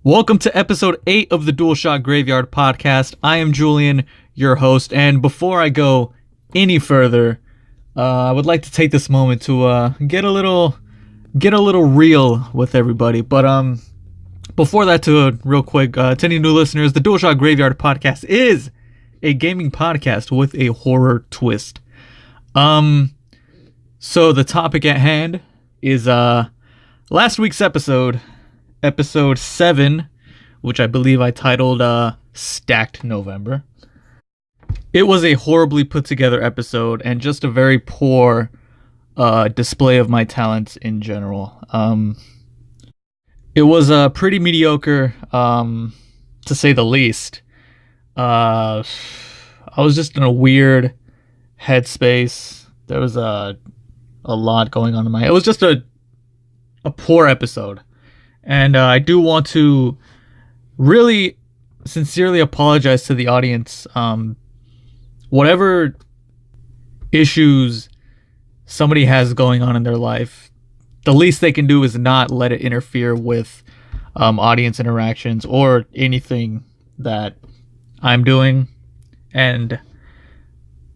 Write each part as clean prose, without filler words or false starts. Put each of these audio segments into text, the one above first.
Welcome to episode 8 of the DualShock Graveyard podcast. I am Julian, your host, and before I go any further, I would like to take this moment to get a little real with everybody. But before that, real quick, to any new listeners, the DualShock Graveyard podcast is a gaming podcast with a horror twist. So the topic at hand is last week's episode 7, which I believe I titled Stacked November. It was a horribly put together episode and just a very poor display of my talents in general. It was pretty mediocre, to say the least. I was just in a weird headspace. There was a lot going on in my head. It was just a poor episode. And I do want to really sincerely apologize to the audience. Whatever issues somebody has going on in their life, the least they can do is not let it interfere with audience interactions or anything that I'm doing. And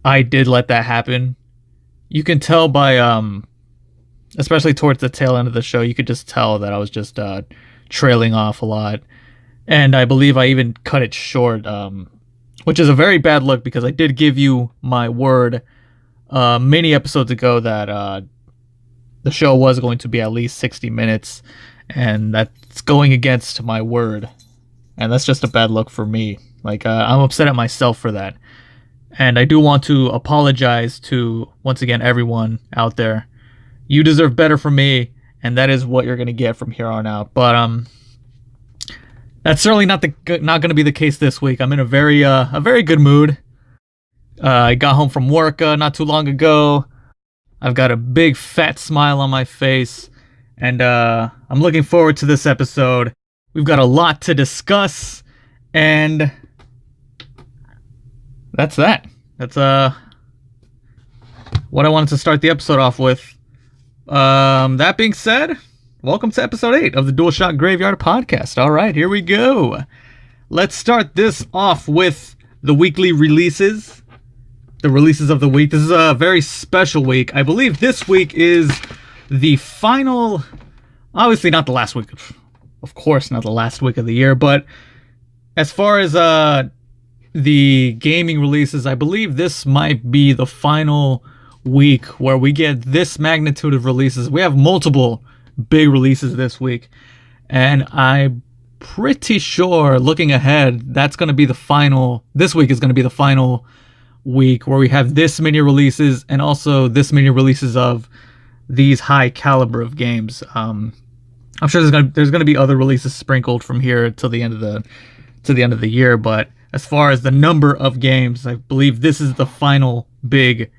I did let that happen. You can tell by especially towards the tail end of the show, you could just tell that I was just trailing off a lot. And I believe I even cut it short, which is a very bad look because I did give you my word many episodes ago that the show was going to be at least 60 minutes. And that's going against my word. And that's just a bad look for me. Like, I'm upset at myself for that. And I do want to apologize to, once again, everyone out there. You deserve better from me, and that is what you're going to get from here on out. But that's certainly not going to be the case this week. I'm in a very good mood. I got home from work not too long ago. I've got a big fat smile on my face, and I'm looking forward to this episode. We've got a lot to discuss, and that's that. That's what I wanted to start the episode off with. That being said, welcome to episode 8 of the DualShock Graveyard podcast. All right, here we go. Let's start this off with the weekly releases. The releases of the week. This is a very special week. I believe this week is the final, obviously not the last week, of course not the last week of the year, but as far as the gaming releases, I believe this might be the final week where we get this magnitude of releases. We have multiple big releases this week, and I'm pretty sure, looking ahead, that's going to be the final. This week is going to be the final week where we have this many releases, and also this many releases of these high caliber of games. I'm sure there's going to be other releases sprinkled from here till the end of the year, but as far as the number of games, I believe this is the final big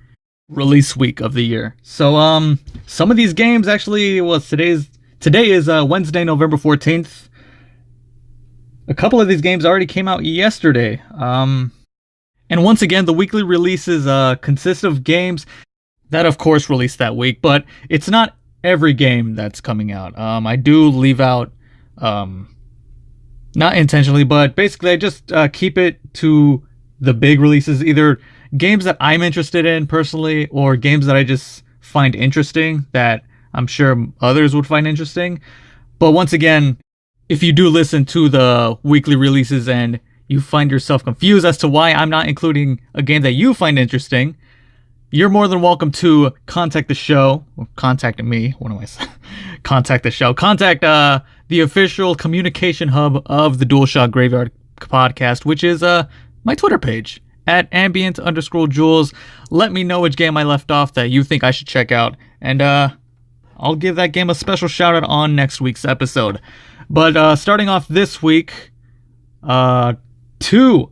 release week of the year. So some of these games actually, today is Wednesday, November 14th. A couple of these games already came out yesterday. And once again, the weekly releases consist of games that of course released that week, but it's not every game that's coming out. I do leave out, not intentionally, but basically I just keep it to the big releases, either games that I'm interested in personally, or games that I just find interesting that I'm sure others would find interesting. But once again, if you do listen to the weekly releases and you find yourself confused as to why I'm not including a game that you find interesting, you're more than welcome to contact the show, or contact me, what am I saying? Contact the show. Contact the official communication hub of the DualShock Graveyard podcast, which is my Twitter page, at ambient_Jules. Let me know which game I left off that you think I should check out, and I'll give that game a special shout out on next week's episode. But starting off this week, two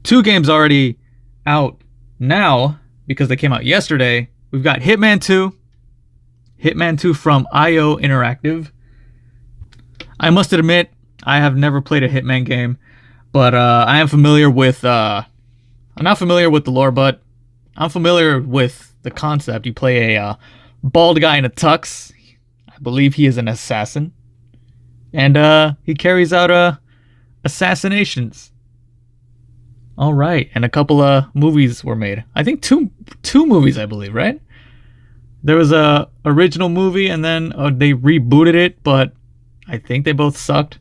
games already out now because they came out yesterday. We've got Hitman 2 from IO Interactive. I must admit, I have never played a Hitman game, but I am familiar with, I'm not familiar with the lore, but I'm familiar with the concept. You play a bald guy in a tux. I believe he is an assassin. and he carries out assassinations. All right, and a couple of movies were made. I think two movies, I believe, right? There was a original movie, and then they rebooted it, but I think they both sucked.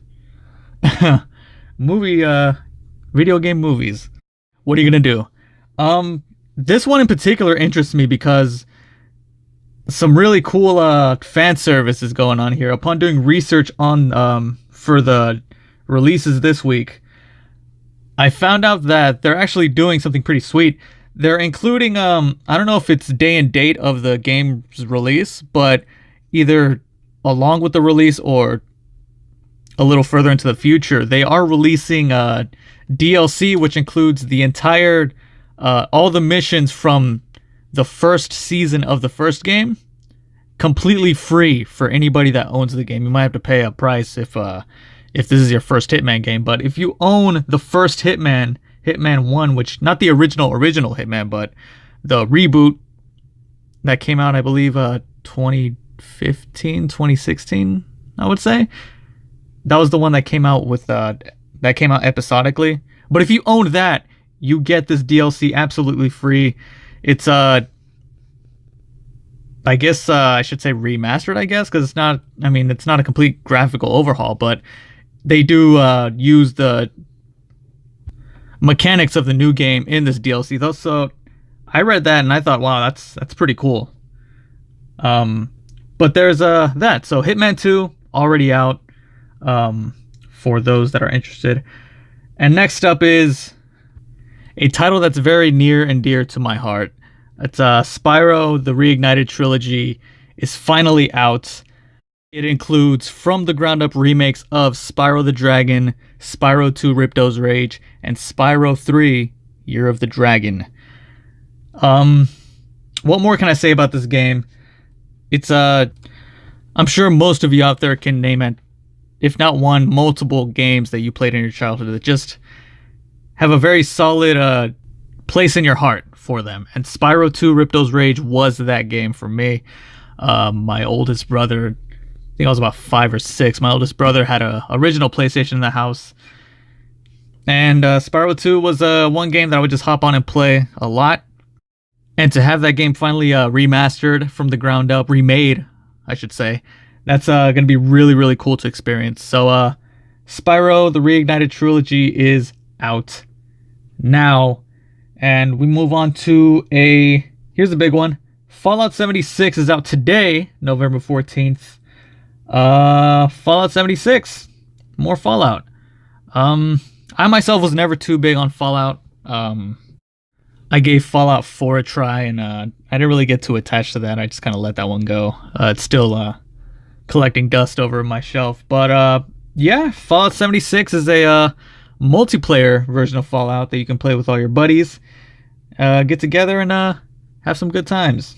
Video game movies. What are you gonna do? This one in particular interests me because some really cool fan service is going on here. Upon doing research on for the releases this week, I found out that they're actually doing something pretty sweet. They're including I don't know if it's day and date of the game's release, but either along with the release or a little further into the future, they are releasing DLC, which includes the entire all the missions from the first season of the first game, completely free for anybody that owns the game. You might have to pay a price if this is your first Hitman game, but if you own the first Hitman 1, which not the original Hitman, but the reboot that came out, I believe 2015, 2016, I would say. That was the one that came out episodically. But if you own that, you get this DLC absolutely free. It's I guess I should say remastered, I guess, because it's not a complete graphical overhaul, but they do use the mechanics of the new game in this DLC though. So I read that and I thought, wow, that's pretty cool. But there's that. So Hitman 2 already out for those that are interested. And next up is a title that's very near and dear to my heart. It's Spyro the Reignited Trilogy is finally out. It includes from the ground up remakes of Spyro the Dragon, Spyro 2 Ripto's Rage, and Spyro 3 Year of the Dragon. What more can I say about this game? It's I'm sure most of you out there can name it, if not one, multiple games that you played in your childhood that just have a very solid place in your heart for them. And Spyro 2 Ripto's Rage was that game for me. My oldest brother, I think I was about 5 or 6. My oldest brother had a original PlayStation in the house. And Spyro 2 was one game that I would just hop on and play a lot. And to have that game finally remastered from the ground up, remade, I should say, that's going to be really, really cool to experience. So Spyro the Reignited Trilogy is out now. And we move on to here's a big one. Fallout 76 is out today, November 14th. Fallout 76. More Fallout. I myself was never too big on Fallout. I gave Fallout 4 a try, and I didn't really get too attached to that. I just kind of let that one go. It's still collecting dust over my shelf. But yeah, Fallout 76 is a multiplayer version of Fallout that you can play with all your buddies. Get together and have some good times.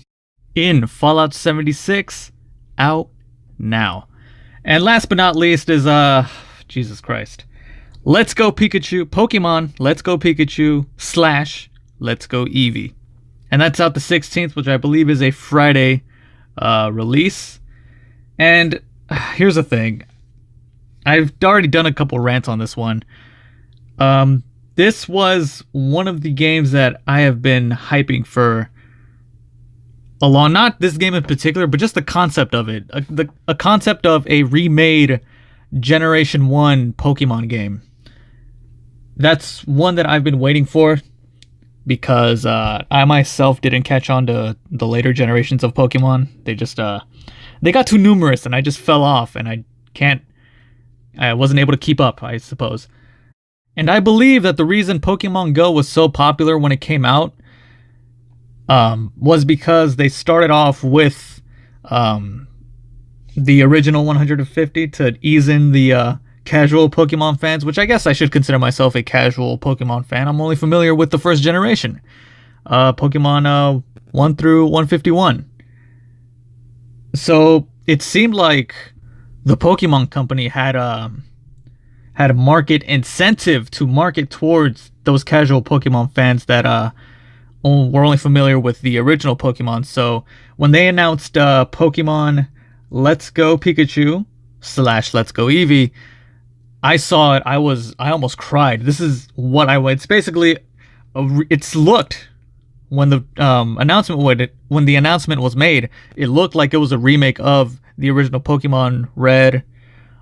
In Fallout 76, out now. And last but not least is Jesus Christ, Let's Go Pikachu, Pokemon Let's Go Pikachu / Let's Go Eevee. And that's out the 16th, which I believe is a Friday release. And here's the thing. I've already done a couple rants on this one. This was one of the games that I have been hyping for a long, not this game in particular, but just the concept of it. A concept of a remade Generation 1 Pokemon game. That's one that I've been waiting for because I myself didn't catch on to the later generations of Pokemon. They just they got too numerous and I just fell off and I wasn't able to keep up, I suppose. And I believe that the reason Pokemon Go was so popular when it came out was because they started off with the original 150 to ease in the casual Pokemon fans, which I guess I should consider myself a casual Pokemon fan. I'm only familiar with the first generation, Pokemon 1 through 151. So it seemed like the Pokemon Company had a market incentive to market towards those casual Pokemon fans that were only familiar with the original Pokemon. So when they announced Pokemon Let's Go Pikachu slash Let's Go Eevee. I saw it. I almost cried. This is what it's basically. It's looked when the announcement was made. It looked like it was a remake of the original Pokemon Red.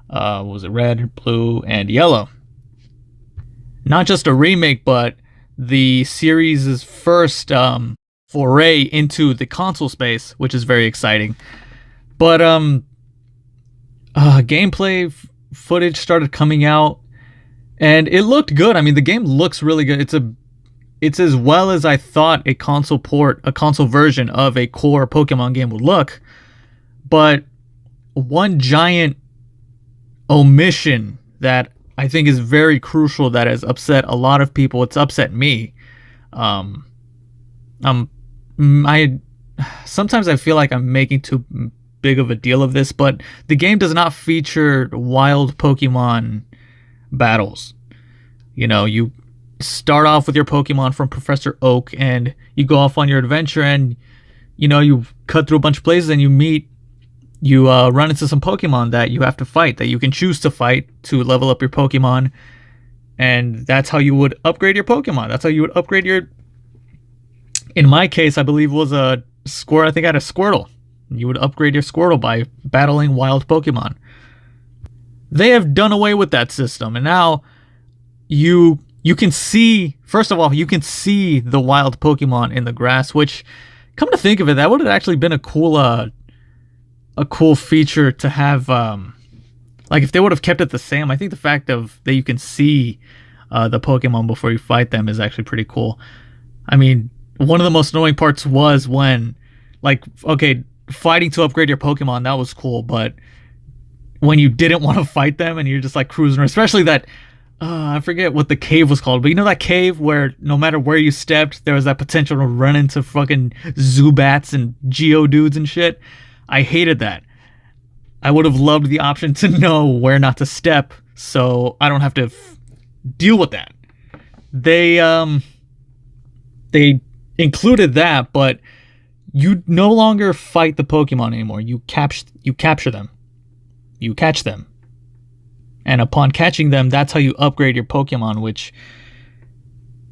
Was it Red, Blue, and Yellow? Not just a remake, but the series' first foray into the console space, which is very exciting. But gameplay footage started coming out, and it looked good. I mean, the game looks really good. It's as well as I thought a console version of a core Pokemon game would look. But one giant omission that I think is very crucial that has upset a lot of people. It's upset me. Sometimes I feel like I'm making too big of a deal of this, but the game does not feature wild Pokemon battles. You know, you start off with your Pokemon from Professor Oak, and you go off on your adventure, and you know, you cut through a bunch of places, and you run into some Pokemon that you have to fight, that you can choose to fight to level up your Pokemon. And that's how you would upgrade your Pokemon. That's how you would upgrade your... In my case, I believe it was a Squirtle. I think I had a Squirtle. You would upgrade your Squirtle by battling wild Pokemon. They have done away with that system. And now you can see... First of all, you can see the wild Pokemon in the grass, which, come to think of it, that would have actually been a cool feature to have. Like, if they would have kept it the same, I think the fact of that you can see the Pokemon before you fight them is actually pretty cool. I mean, one of the most annoying parts was when, like, okay, fighting to upgrade your Pokemon, that was cool, but when you didn't want to fight them and you're just like cruising, especially that, I forget what the cave was called, but you know that cave where no matter where you stepped, there was that potential to run into fucking Zubats and Geodudes and shit? I hated that. I would have loved the option to know where not to step, so I don't have to deal with that. They included that, but you no longer fight the Pokemon anymore. You capture them. You catch them. And upon catching them, that's how you upgrade your Pokemon, which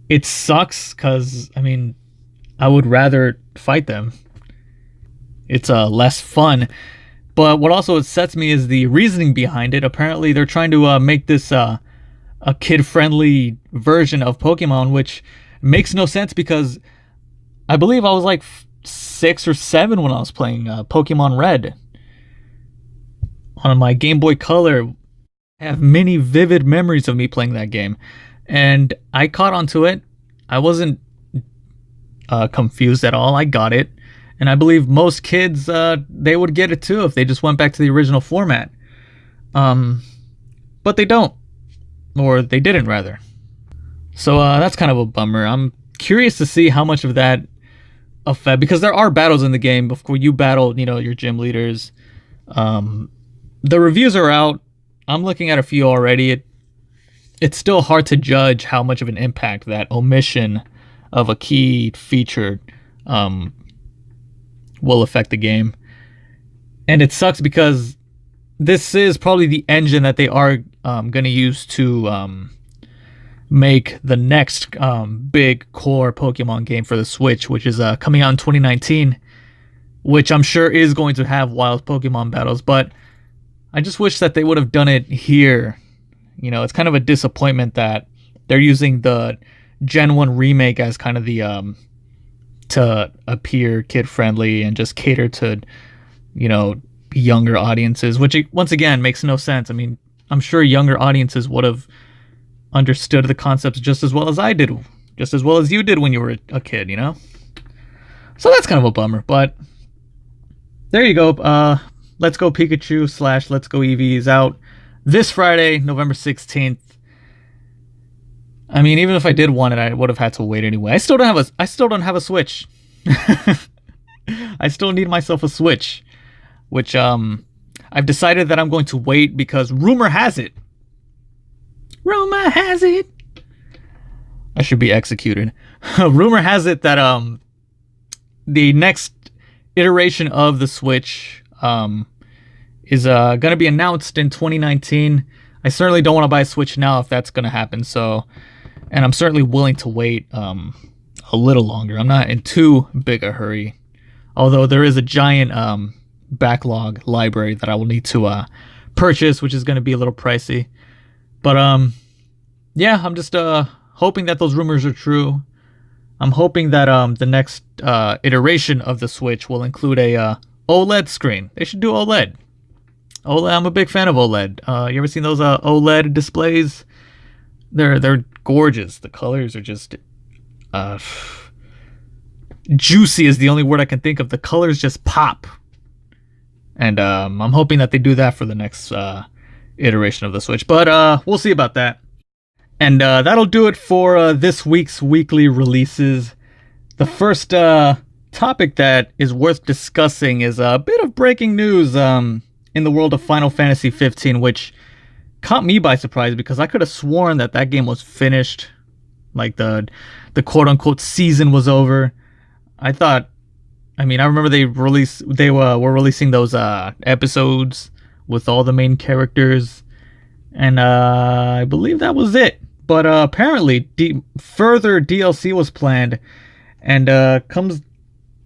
it sucks because, I mean, I would rather fight them. It's less fun. But what also upsets me is the reasoning behind it. Apparently, they're trying to make this a kid-friendly version of Pokemon, which makes no sense because I believe I was like 6 or 7 when I was playing Pokemon Red. On my Game Boy Color, I have many vivid memories of me playing that game. And I caught onto it. I wasn't confused at all. I got it. And I believe most kids, they would get it too if they just went back to the original format. But they don't. Or they didn't, rather. So that's kind of a bummer. I'm curious to see how much of that effect... Because there are battles in the game before you battle, you know, your gym leaders. The reviews are out. I'm looking at a few already. It's still hard to judge how much of an impact that omission of a key feature will affect the game. And it sucks because this is probably the engine that they are going to use to make the next big core Pokemon game for the Switch, which is coming out in 2019, which I'm sure is going to have wild Pokemon battles. But I just wish that they would have done it here. You know, it's kind of a disappointment that they're using the Gen 1 remake as kind of the to appear kid-friendly and just cater to, you know, younger audiences, which once again makes no sense. I mean, I'm sure younger audiences would have understood the concepts just as well as I did, just as well as you did when you were a kid, you know? So that's kind of a bummer, but there you go. Let's Go Pikachu / Let's Go Eevee is out this Friday, November 16th. I mean, even if I did want it, I would have had to wait anyway. I still don't have a Switch. I still need myself a Switch, which I've decided that I'm going to wait because rumor has it. Rumor has it. I should be executed. Rumor has it that the next iteration of the Switch is going to be announced in 2019. I certainly don't want to buy a Switch now if that's going to happen. So, and I'm certainly willing to wait a little longer. I'm not in too big a hurry. Although there is a giant backlog library that I will need to purchase, which is going to be a little pricey. But yeah, I'm just hoping that those rumors are true. I'm hoping that the next iteration of the Switch will include a OLED screen. They should do OLED. OLED. I'm a big fan of OLED. You ever seen those OLED displays? They're gorgeous. The colors are just juicy is the only word I can think of. The colors just pop. And I'm hoping that they do that for the next iteration of the Switch. But we'll see about that. And that'll do it for this week's weekly releases. The first topic that is worth discussing is a bit of breaking news in the world of Final Fantasy 15, which caught me by surprise because I could have sworn that that game was finished. Like the quote-unquote season was over. I remember they were releasing those episodes with all the main characters, and I believe that was it. But apparently, further DLC was planned, and comes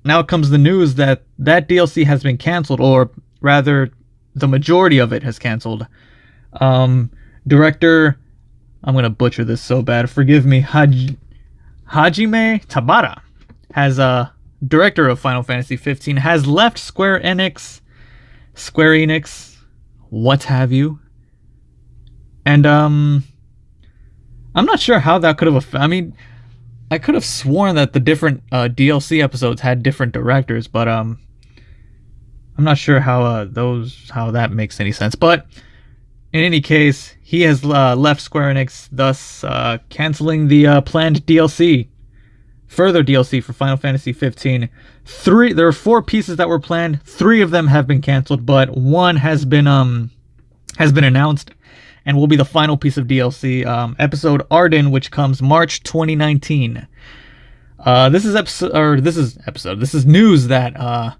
the news that DLC has been canceled, or rather, the majority of it has canceled. Director, I'm gonna butcher this so bad. Forgive me. Hajime Tabata director of Final Fantasy 15, has left Square Enix, what have you. And I'm not sure how that could have I could have sworn that the different DLC episodes had different directors, but I'm not sure how that makes any sense. But in any case, he has left Square Enix, thus canceling the planned DLC. Further DLC for Final Fantasy 15. There are 4 pieces that were planned. 3 of them have been canceled, but one has been announced and will be the final piece of DLC. Episode Arden, which comes March 2019. This is news that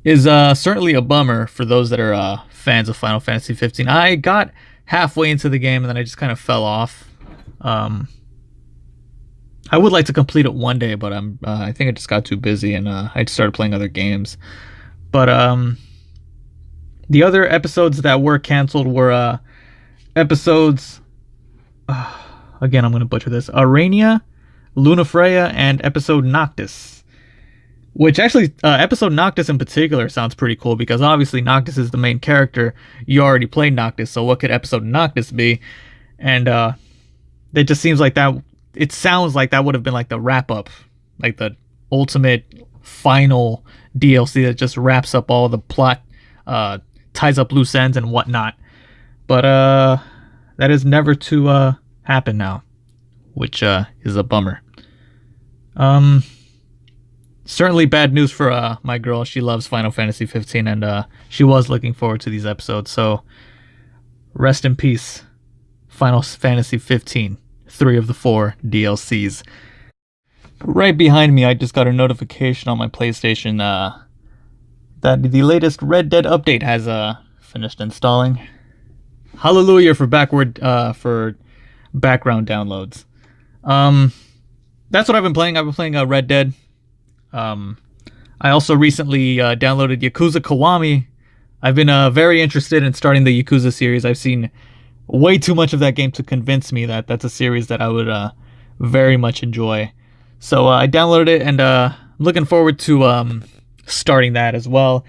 is certainly a bummer for those that are fans of Final Fantasy 15. I got halfway into the game and then I just kind of fell off. I would like to complete it one day, but I think I just got too busy and I started playing other games. But the other episodes that were canceled were episodes. Again, I'm going to butcher this. Arania, Lunafreya, and episode Noctis. Which actually, episode Noctis in particular sounds pretty cool because obviously Noctis is the main character. You already played Noctis, so what could episode Noctis be? And it just seems like that. It sounds like that would have been like the wrap up, like the ultimate final DLC that just wraps up all the plot, ties up loose ends and whatnot. But that is never to happen now, which is a bummer. Certainly bad news for my girl. She loves Final Fantasy 15 and she was looking forward to these episodes. So rest in peace, Final Fantasy 15. 3 of the 4 DLCs. Right behind me, I just got a notification on my PlayStation that the latest Red Dead update has finished installing. Hallelujah for background downloads. That's what I've been playing. I've been playing Red Dead. I also recently downloaded Yakuza Kiwami. I've been very interested in starting the Yakuza series. I've seen way too much of that game to convince me that that's a series that I would very much enjoy. So I downloaded it and I'm looking forward to starting that as well.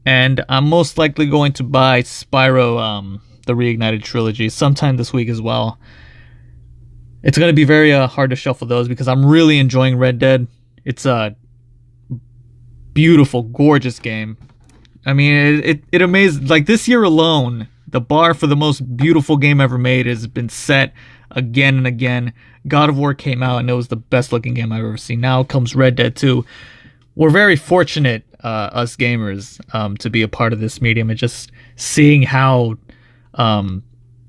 And I'm most likely going to buy Spyro, the Reignited Trilogy, sometime this week as well. It's going to be very hard to shuffle those because I'm really enjoying Red Dead. It's a beautiful, gorgeous game. I mean, it amazes. Like this year alone, the bar for the most beautiful game ever made has been set again and again. God of War came out and it was the best looking game I've ever seen. Now comes Red Dead 2. We're very fortunate, us gamers, to be a part of this medium and just seeing how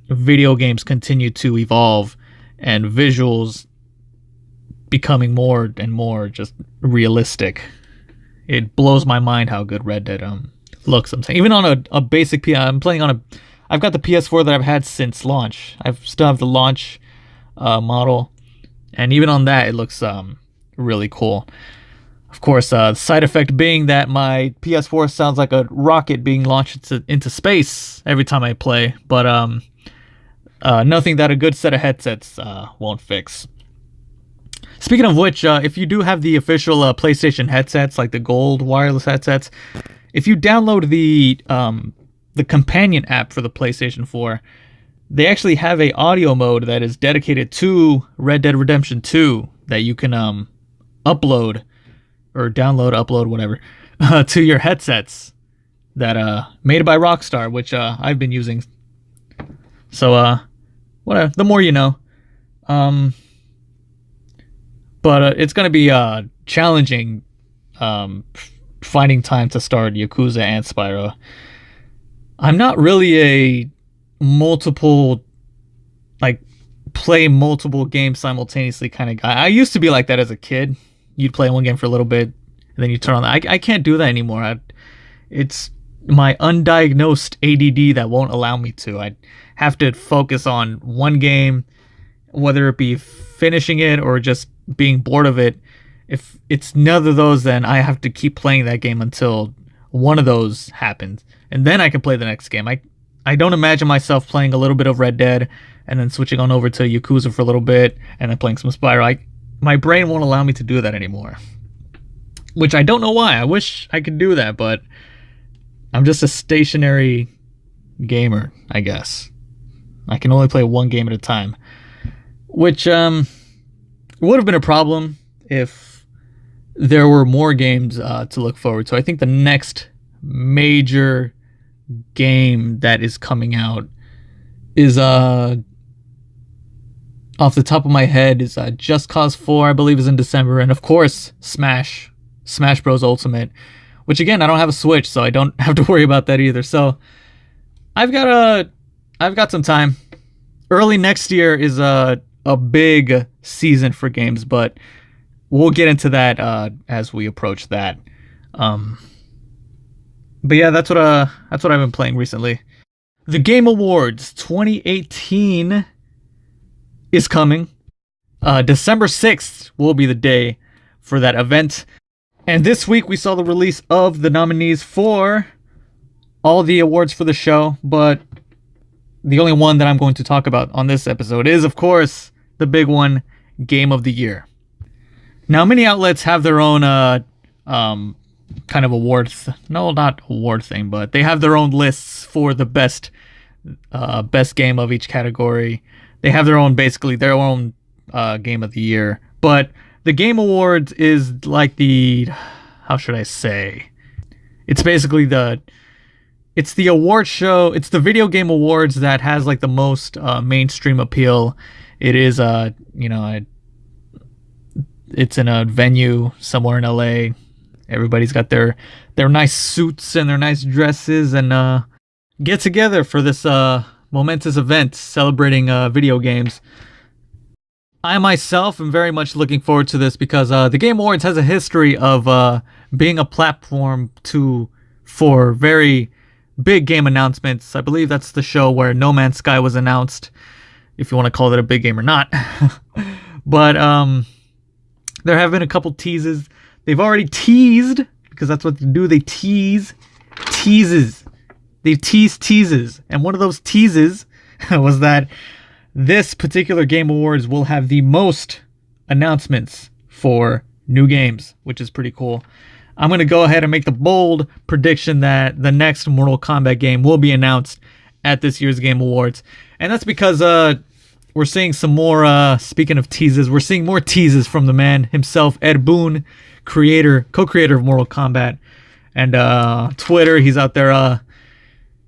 video games continue to evolve and visuals becoming more and more just realistic. It blows my mind how good Red Dead looks. I'm saying even on a basic I'm playing on I've got the PS4 that I've had since launch. I still have the launch model, and even on that, it looks really cool. Of course, the side effect being that my PS4 sounds like a rocket being launched into space every time I play, but nothing that a good set of headsets won't fix. Speaking of which, if you do have the official PlayStation headsets, like the gold wireless headsets, if you download the companion app for the PlayStation 4, they actually have a audio mode that is dedicated to Red Dead Redemption 2 that you can upload or download, upload, whatever, to your headsets that made by Rockstar, which I've been using. So whatever, the more you know. But it's gonna be challenging finding time to start Yakuza and Spyro. I'm not really a play multiple games simultaneously kind of guy. I used to be like that as a kid. You'd play one game for a little bit, and then you turn on. I can't do that anymore. It's my undiagnosed ADD that won't allow me to. I have to focus on one game, whether it be finishing it or just being bored of it. If it's none of those, then I have to keep playing that game until one of those happens, and then I can play the next game. I don't imagine myself playing a little bit of Red Dead and then switching on over to Yakuza for a little bit and then playing some Spyro. My brain won't allow me to do that anymore, which I don't know why. I wish I could do that, but I'm just a stationary gamer, I guess. I can only play one game at a time, which would have been a problem if there were more games to look forward to. I think the next major game that is coming out is off the top of my head is Just Cause 4, I believe, is in December, and of course Smash Bros Ultimate, which again, I don't have a Switch, so I don't have to worry about that either. So I've got some time. Early next year is a big season for games, but we'll get into that as we approach that. But yeah, that's what I've been playing recently. The Game Awards 2018 is coming. December 6th will be the day for that event. And this week we saw the release of the nominees for all the awards for the show, but the only one that I'm going to talk about on this episode is, of course, the big one, Game of the Year. Now, many outlets have their own kind of not award thing, but they have their own lists for the best game of each category. They have their own Game of the Year. But the Game Awards is like how should I say? It's basically it's the award show. It's the video game awards that has like the most mainstream appeal. It is it's in a venue somewhere in LA. Everybody's got their nice suits and their nice dresses and get together for this momentous event celebrating video games. I myself am very much looking forward to this because the Game Awards has a history of being a platform for very big game announcements. I believe that's the show where No Man's Sky was announced, if you want to call it a big game or not. But there have been a couple teases. They've already teased, because that's what they do. They teases. They teases. And one of those teases was that this particular Game Awards will have the most announcements for new games, which is pretty cool. I'm going to go ahead and make the bold prediction that the next Mortal Kombat game will be announced at this year's Game Awards. And that's because we're seeing some more, speaking of teases, we're seeing more teases from the man himself, Ed Boon, co-creator of Mortal Kombat. And Twitter, he's out there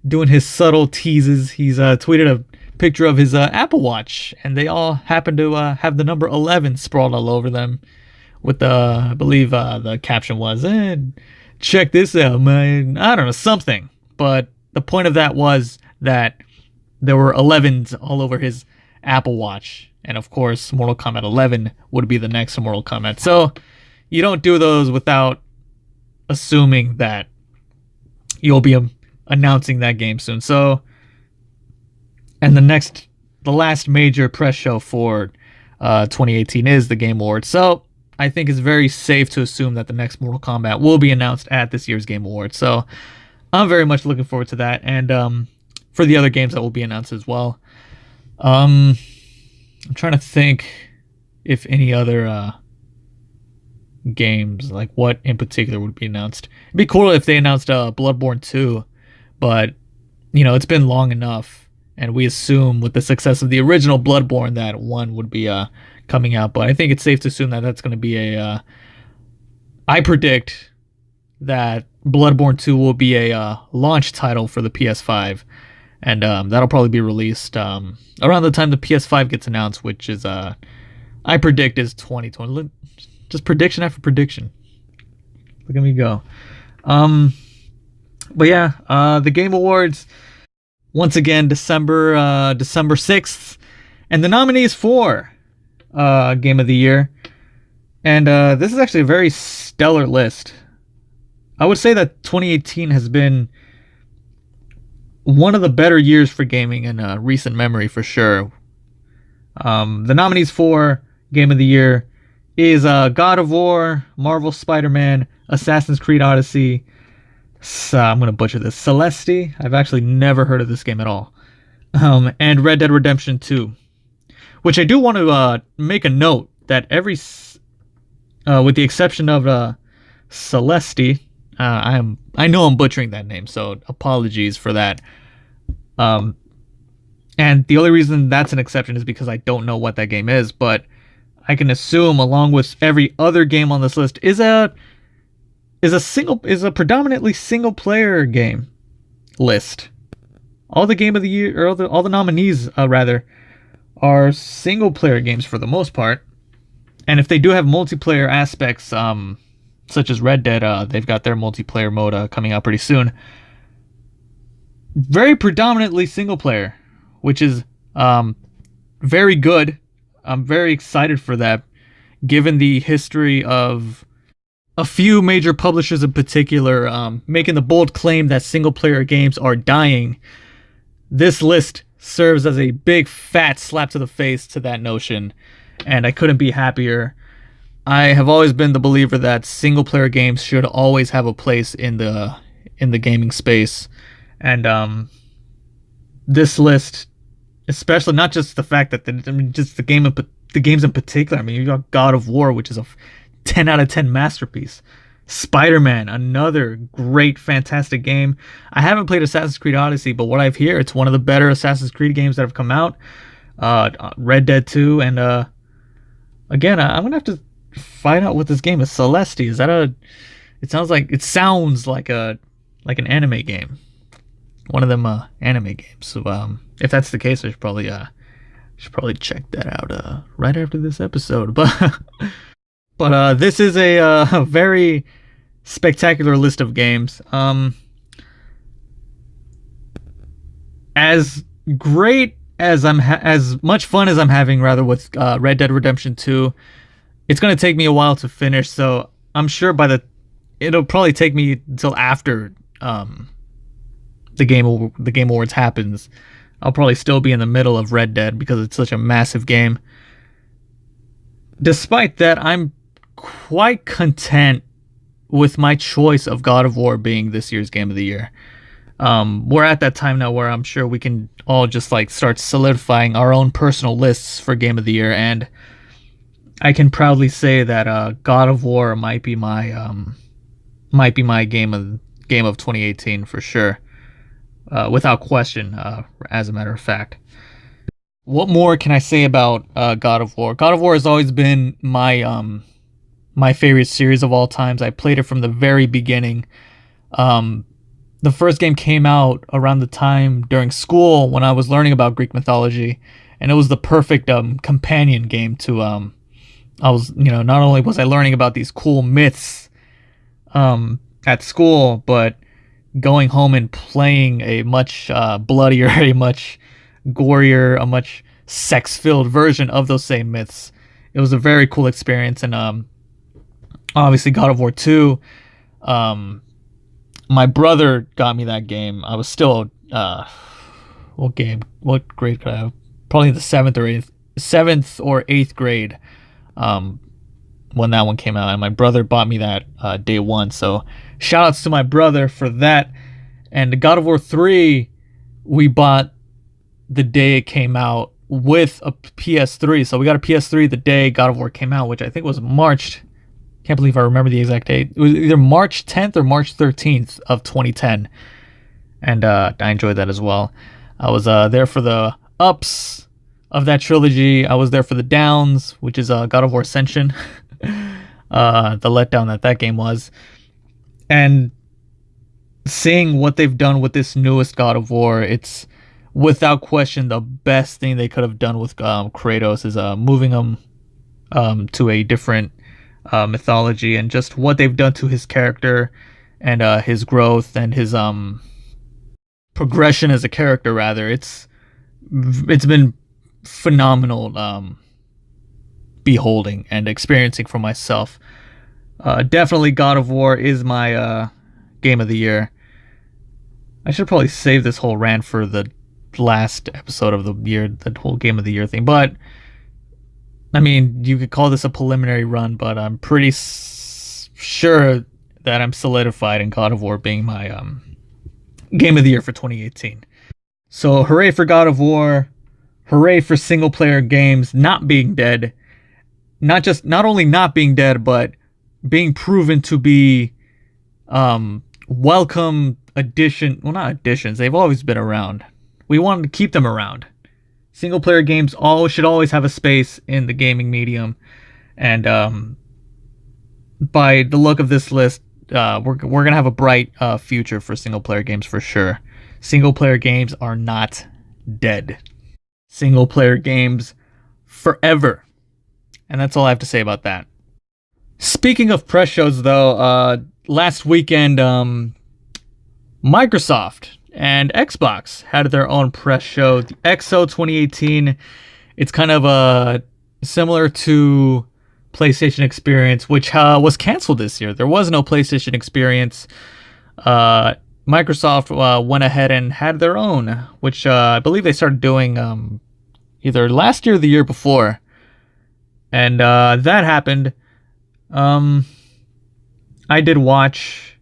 doing his subtle teases. He's tweeted a picture of his Apple Watch, and they all happen to have the number 11 sprawled all over them. With I believe the caption was, check this out, man. I don't know, something. But the point of that was that there were 11s all over his Apple Watch. And of course, Mortal Kombat 11 would be the next Mortal Kombat. So you don't do those without assuming that you'll be announcing that game soon. So, and the last major press show for 2018 is the Game Awards. So I think it's very safe to assume that the next Mortal Kombat will be announced at this year's Game Awards. So I'm very much looking forward to that, and for the other games that will be announced as well. I'm trying to think if any other games, like what in particular would be announced. It'd be cool if they announced Bloodborne 2, but it's been long enough, and we assume with the success of the original Bloodborne that one would be coming out. But I think it's safe to assume that that's going to be I predict that Bloodborne 2 will be a launch title for the PS5, and that'll probably be released around the time the PS5 gets announced, which is I predict is 2020. Just prediction after prediction. Look at me go. But yeah, the Game Awards, once again, December 6th, and the nominees for Game of the Year. And this is actually a very stellar list. I would say that 2018 has been one of the better years for gaming in recent memory, for sure. The nominees for Game of the Year is God of War, Marvel Spider-Man, Assassin's Creed Odyssey, I'm going to butcher this, Celeste. I've actually never heard of this game at all. And Red Dead Redemption 2. Which I do want to make a note that with the exception of Celeste, I know I'm butchering that name, so apologies for that. And the only reason that's an exception is because I don't know what that game is, but I can assume, along with every other game on this list, is a predominantly single player game list. All the Game of the Year, or all the nominees rather, are single player games for the most part. And if they do have multiplayer aspects, such as Red Dead, they've got their multiplayer mode coming out pretty soon. Very predominantly single player, which is very good. I'm very excited for that, given the history of a few major publishers in particular making the bold claim that single player games are dying. This list serves as a big fat slap to the face to that notion, and I couldn't be happier. I have always been the believer that single player games should always have a place in the gaming space, and this list, especially, not just the fact that just the games in particular. I mean, you got God of War, which is a 10 out of 10 masterpiece. Spider-Man, another great, fantastic game. I haven't played Assassin's Creed Odyssey, but what I've heard, it's one of the better Assassin's Creed games that have come out. Red Dead 2, and again, I'm gonna have to find out what this game is. Celeste, is that it sounds like an anime game. One of them anime games. So if that's the case, I should probably check that out right after this episode. But this is a very spectacular list of games. As great as as much fun as I'm having rather with Red Dead Redemption 2, it's gonna take me a while to finish. So I'm sure it'll probably take me until after the Game Awards happens. I'll probably still be in the middle of Red Dead because it's such a massive game. Despite that, I'm quite content with my choice of God of War being this year's Game of the Year. We're at that time now where I'm sure we can all just start solidifying our own personal lists for Game of the Year, and I can proudly say that God of War might be my game of 2018 for sure. Without question, as a matter of fact. What more can I say about God of War? God of War has always been my favorite series of all times. I played it from the very beginning. The first game came out around the time during school when I was learning about Greek mythology, and it was the perfect companion game to not only was I learning about these cool myths at school, but going home and playing a much bloodier, a much gorier, a much sex-filled version of those same myths. It was a very cool experience, and obviously God of War 2. my brother got me that game. I was still what grade could I have? Probably the seventh or eighth grade. When that one came out, and my brother bought me that day one. So shout outs to my brother for that. And the God of War 3 we bought the day it came out with a PS3. So we got a PS3 the day God of War came out, which I think was March. Can't believe I remember the exact date. It was either March 10th or March 13th of 2010. And I enjoyed that as well. I was there for the ups of that trilogy. I was there for the downs, which is God of War Ascension. The letdown that game was. And seeing what they've done with this newest God of War, it's without question the best thing they could have done with Kratos is moving him to a different mythology, and just what they've done to his character and his growth and his progression as a character. Rather, it's been phenomenal beholding and experiencing for myself. Definitely God of War is my game of the year. I should probably save this whole rant for the last episode of the year, the whole game of the year thing. But I mean, you could call this a preliminary run, but I'm pretty sure that I'm solidified in God of War being my game of the year for 2018. So hooray for God of War. Hooray for single player games not being dead. Not only not being dead, but being proven to be welcome addition. Well, not additions. They've always been around. We wanted to keep them around. Single player games should always have a space in the gaming medium. And by the look of this list, we're gonna have a bright future for single player games for sure. Single player games are not dead. Single player games forever. And that's all I have to say about that. Speaking of press shows, though, last weekend, Microsoft and Xbox had their own press show, the XO 2018. It's kind of similar to PlayStation Experience, which was canceled this year. There was no PlayStation Experience. Microsoft went ahead and had their own, which I believe they started doing either last year or the year before. And that happened. I did watch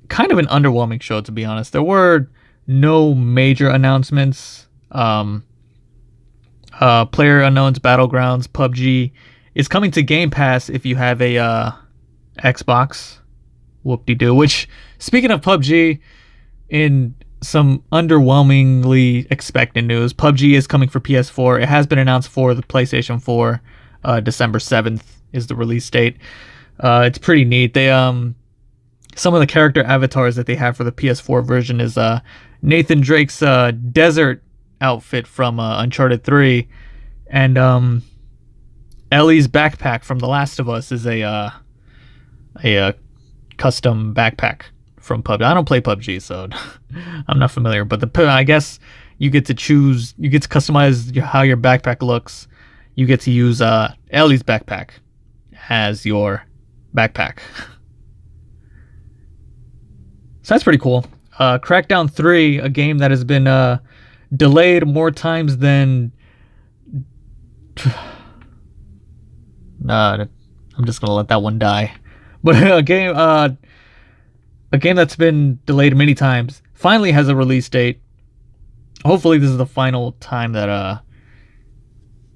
kind of an underwhelming show, to be honest. There were no major announcements. PlayerUnknown's Battlegrounds, PUBG, is coming to Game Pass if you have a Xbox. Whoop-de-doo. Which, speaking of PUBG, in some underwhelmingly expected news, PUBG is coming for PS4. It has been announced for the PlayStation 4. December 7th is the release date. It's pretty neat. They some of the character avatars that they have for the PS4 version is Nathan Drake's desert outfit from Uncharted 3, and Ellie's backpack from The Last of Us is a custom backpack from PUBG. I don't play PUBG, so I'm not familiar. But I guess you get to choose, you get to customize how your backpack looks. You get to use Ellie's backpack as your backpack. So that's pretty cool. Crackdown 3, a game that has been delayed more times than... I'm just going to let that one die. But a game that's been delayed many times finally has a release date. Hopefully this is the final time that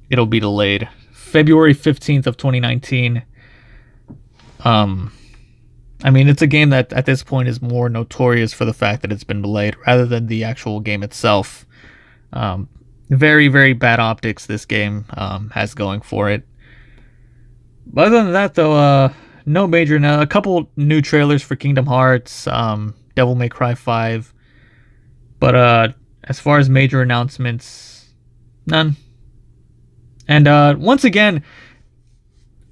it'll be delayed. February 15th of 2019. I mean, it's a game that at this point is more notorious for the fact that it's been delayed rather than the actual game itself. Very, very bad optics this game has going for it. But other than that, though, no major... a couple new trailers for Kingdom Hearts, Devil May Cry 5. But as far as major announcements, none. And once again,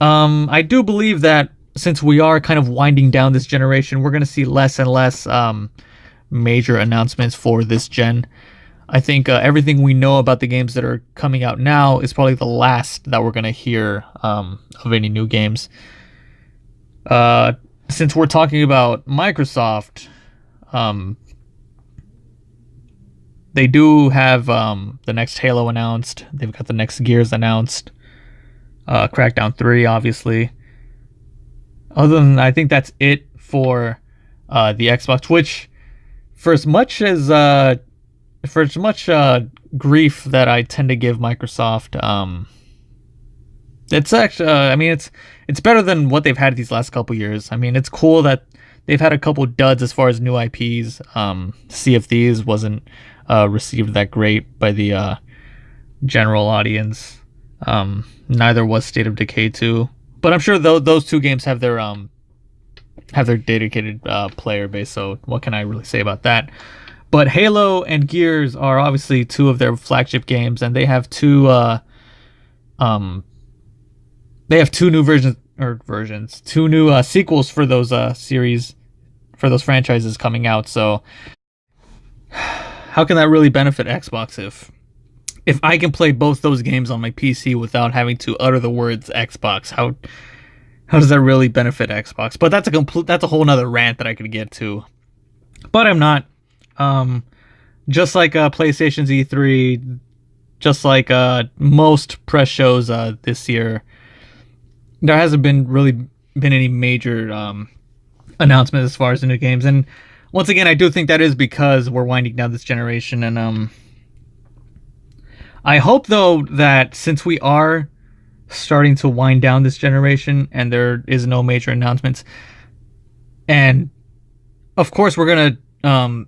I do believe that since we are kind of winding down this generation, we're going to see less and less major announcements for this gen. I think everything we know about the games that are coming out now is probably the last that we're going to hear of any new games. since we're talking about Microsoft, they do have the next Halo announced. They've got the next Gears announced. Crackdown 3, obviously. Other than that, I think that's it for the Xbox, which for as much grief that I tend to give Microsoft, it's actually I mean it's better than what they've had these last couple years. I mean, it's cool that they've had a couple duds as far as new IPs. Sea of Thieves wasn't received that great by the general audience. Neither was State of Decay 2, but I'm sure those two games have their dedicated player base. So what can I really say about that? But Halo and Gears are obviously two of their flagship games, and they have two new sequels for those series, for those franchises coming out. So how can that really benefit Xbox if I can play both those games on my PC without having to utter the words Xbox? How does that really benefit Xbox? But that's a whole nother rant that I could get to. But I'm not. Just like PlayStation's E3, just like most press shows this year, there hasn't been any major announcements as far as the new games. And once again, I do think that is because we're winding down this generation. And I hope, though, that since we are starting to wind down this generation and there is no major announcements, and of course we're going to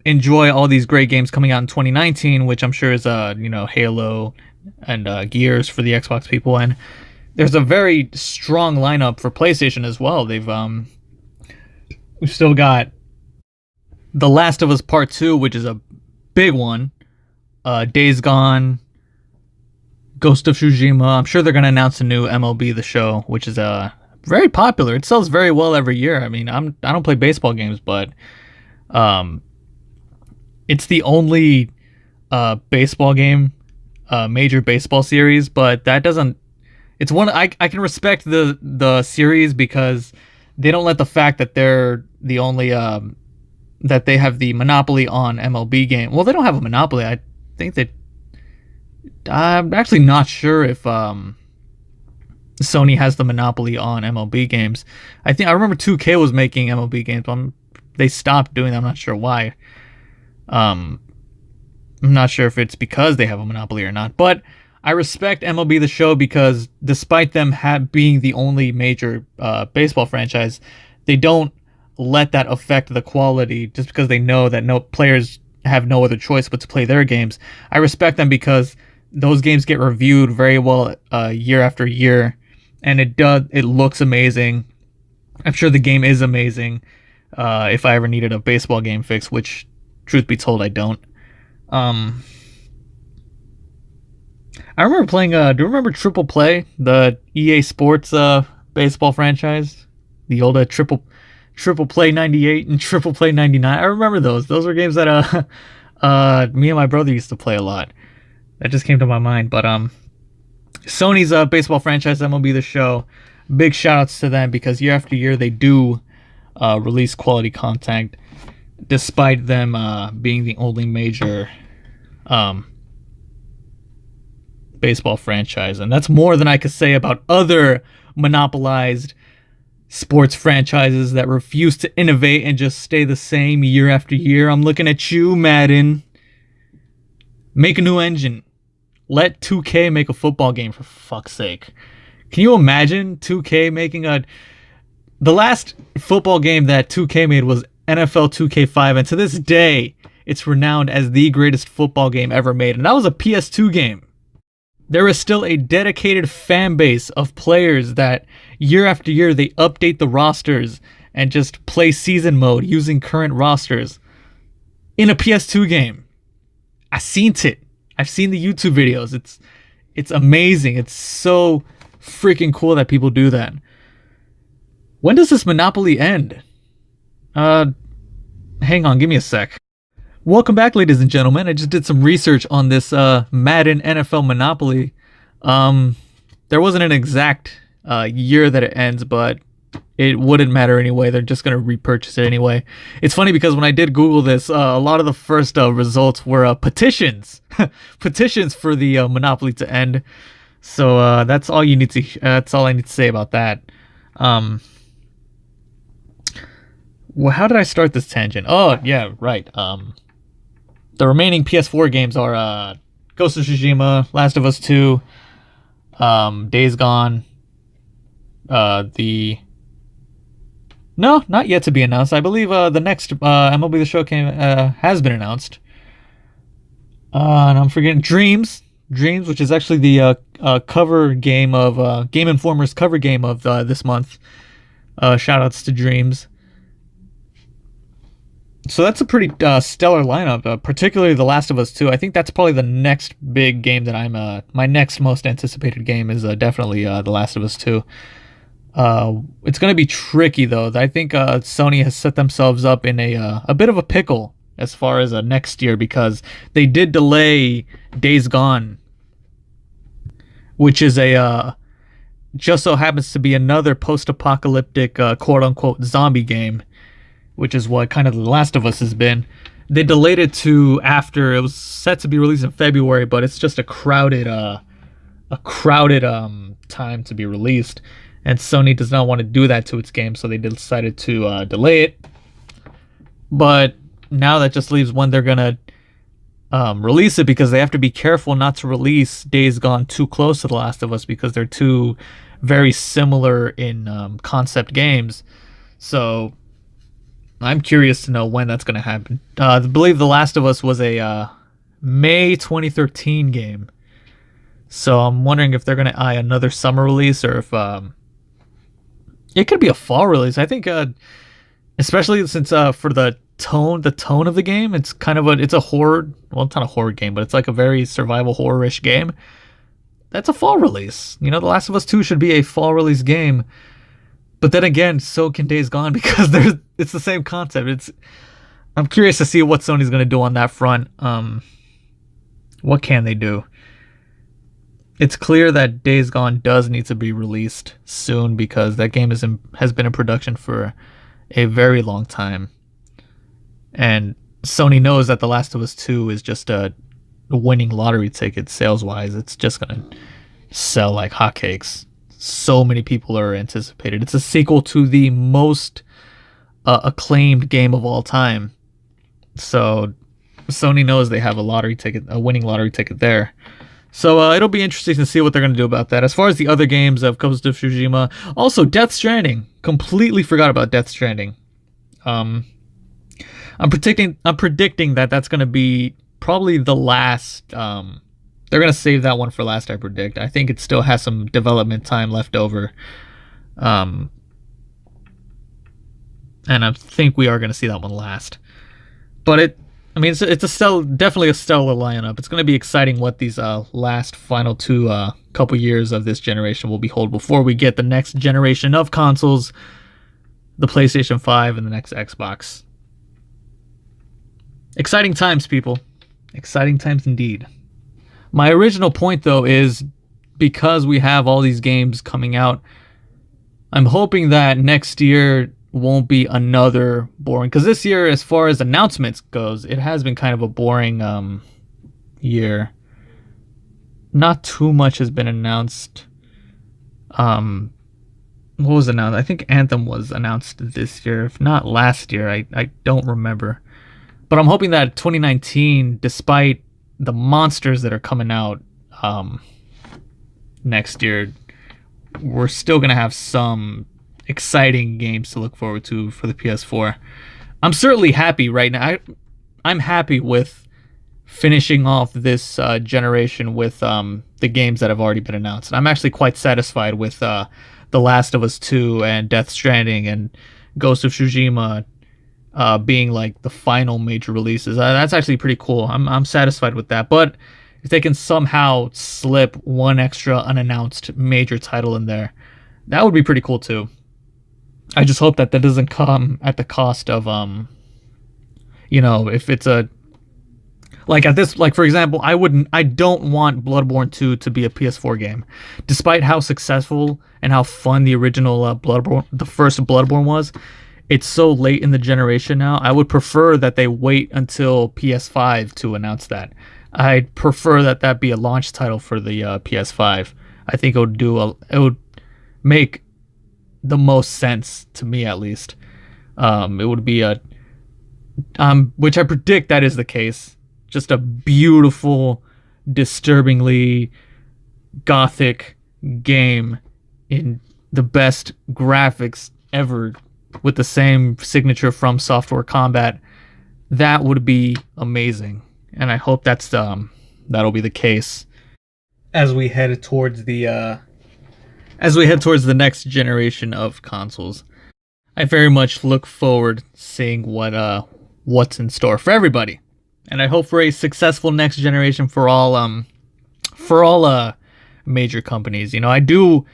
enjoy all these great games coming out in 2019, which I'm sure is Halo and Gears for the Xbox people, and there's a very strong lineup for PlayStation as well. We've still got The Last of Us Part 2, which is a big one, Days Gone, Ghost of Tsushima. I'm sure they're going to announce a new MLB The Show, which is very popular. It sells very well every year. I mean, I don't play baseball games, but it's the only baseball game, major baseball series, but that doesn't. It's one I can respect the series because they don't let the fact that they're the only that they have the monopoly on MLB game. Well, they don't have a monopoly. I think that I'm actually not sure if Sony has the monopoly on MLB games. I remember 2K was making MLB games, but they stopped doing that. I'm not sure why. I'm not sure if it's because they have a monopoly or not, but I respect MLB The Show because despite them being the only major baseball franchise, they don't let that affect the quality just because they know that no players have no other choice but to play their games. I respect them because those games get reviewed very well year after year, and it looks amazing. I'm sure the game is amazing. If I ever needed a baseball game fix, which, truth be told, I don't. I remember playing. Do you remember Triple Play, the EA Sports baseball franchise? The old Triple Play 98 and Triple Play 99. I remember those. Those were games that me and my brother used to play a lot. That just came to my mind. But Sony's baseball franchise, MLB The Show, big shout outs to them because year after year they do release quality content despite them being the only major baseball franchise. And that's more than I could say about other monopolized sports franchises that refuse to innovate and just stay the same year after year. I'm looking at you, Madden. Make a new engine. Let 2K make a football game, for fuck's sake. Can you imagine 2K making the last football game that 2K made was NFL 2K5, and to this day, it's renowned as the greatest football game ever made, and that was a PS2 game. There is still a dedicated fan base of players that year after year they update the rosters and just play season mode using current rosters in a PS2 game. I've seen it. I've seen the YouTube videos. It's amazing. It's so freaking cool that people do that. When does this monopoly end? Hang on, give me a sec. Welcome back, ladies and gentlemen. I just did some research on this Madden NFL monopoly. There wasn't an exact year that it ends, but it wouldn't matter anyway. They're just going to repurchase it anyway. It's funny because when I did Google this, a lot of the first results were petitions, petitions for the monopoly to end. So that's all you need to. That's all I need to say about that. Well, how did I start this tangent? Oh yeah, right. The remaining PS4 games are Ghost of Tsushima, Last of Us 2, Days Gone. No, not yet to be announced. I believe the next MLB The Show has been announced. And I'm forgetting Dreams, which is actually the cover game of Game Informer's cover game of this month. Shoutouts to Dreams. So that's a pretty stellar lineup, particularly The Last of Us 2. I think that's probably the next big game that my next most anticipated game is definitely The Last of Us 2. It's going to be tricky though. I think Sony has set themselves up in a bit of a pickle as far as next year, because they did delay Days Gone, which is just so happens to be another post-apocalyptic quote unquote zombie game, which is what kind of The Last of Us has been. They delayed it to after it was set to be released in February, but it's just a crowded time to be released. And Sony does not want to do that to its game, so they decided to delay it. But now that just leaves when they're going to release it, because they have to be careful not to release Days Gone too close to The Last of Us, because they're two very similar in concept games. So I'm curious to know when that's going to happen. I believe The Last of Us was a May 2013 game. So I'm wondering if they're going to eye another summer release, or if it could be a fall release. I think, especially since for the tone of the game, it's kind of it's a horror. Well, it's not a horror game, but it's like a very survival horror-ish game. That's a fall release. The Last of Us 2 should be a fall release game. But then again, so can Days Gone, because it's the same concept. I'm curious to see what Sony's going to do on that front. What can they do? It's clear that Days Gone does need to be released soon, because that game has been in production for a very long time. And Sony knows that The Last of Us 2 is just a winning lottery ticket sales-wise. It's just going to sell like hotcakes. So many people are anticipated. It's a sequel to the most acclaimed game of all time. So Sony knows they have a winning lottery ticket there. So it'll be interesting to see what they're going to do about that. As far as the other games of Ghost of Tsushima, also Death Stranding. Completely forgot about Death Stranding. I'm predicting that that's going to be probably the last. They're going to save that one for last, I predict. I think it still has some development time left over. And I think we are going to see that one last. But it's definitely a stellar lineup. It's going to be exciting what these last final two couple years of this generation will behold before we get the next generation of consoles, the PlayStation 5 and the next Xbox. Exciting times, people. Exciting times indeed. My original point, though, is because we have all these games coming out, I'm hoping that next year won't be another boring, because this year, as far as announcements goes, it has been kind of a boring year. Not too much has been announced. What was announced? I think Anthem was announced this year, if not last year. I don't remember. But I'm hoping that 2019, despite the monsters that are coming out next year, we're still going to have some exciting games to look forward to for the PS4. I'm certainly happy right now. I'm happy with finishing off this generation with the games that have already been announced. I'm actually quite satisfied with The Last of Us 2 and Death Stranding and Ghost of Tsushima being like the final major releases. That's actually pretty cool. I'm satisfied with that. But if they can somehow slip one extra unannounced major title in there, that would be pretty cool too. I just hope that doesn't come at the cost of if it's a Like for example, I don't want Bloodborne 2 to be a PS4 game, despite how successful and how fun the original the first Bloodborne was. It's so late in the generation now. I would prefer that they wait until PS5 to announce that. I'd prefer that be a launch title for the PS5. I think it would make the most sense to me, at least. It would be which I predict that is the case. Just a beautiful, disturbingly gothic game in the best graphics ever, with the same signature From Software combat. That would be amazing, and I hope that'll be the case as we head towards the next generation of consoles. I very much look forward to seeing what's in store for everybody, and I hope for a successful next generation for all major companies. I do,